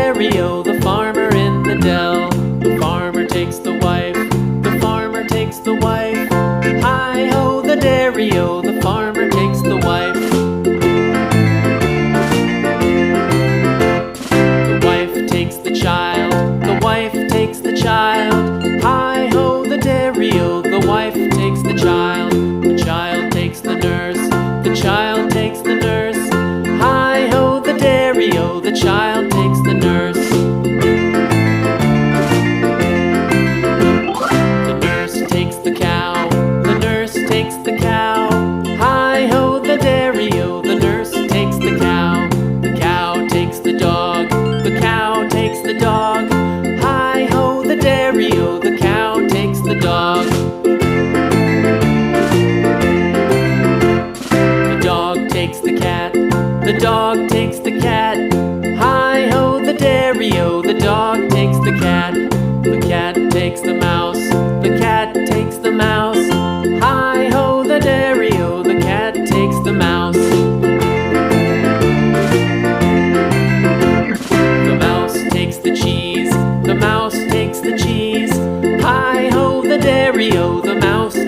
dairy-o, the farmer in the dell. The farmer takes the wife, the farmer takes the wife. Hi-ho, the dairy-o, the farmer takes the wife. The wife takes the child, the wife takes the child. Hi-ho, the dairy-o, the wife takes the child. The child takes the nurse, the child takes the nurse. Hi-ho, the dairy-o, the child takes the nurse. The nurse takes the cow, the nurse takes the cow. Hi-ho, the dairy-o, the nurse takes the cow. The cow takes the dog, the cow takes the dog. Hi-ho, the dairy-o, the cow takes the dog. The dog takes the cat, the dog takes the cat. Hi-ho, the dairy-o,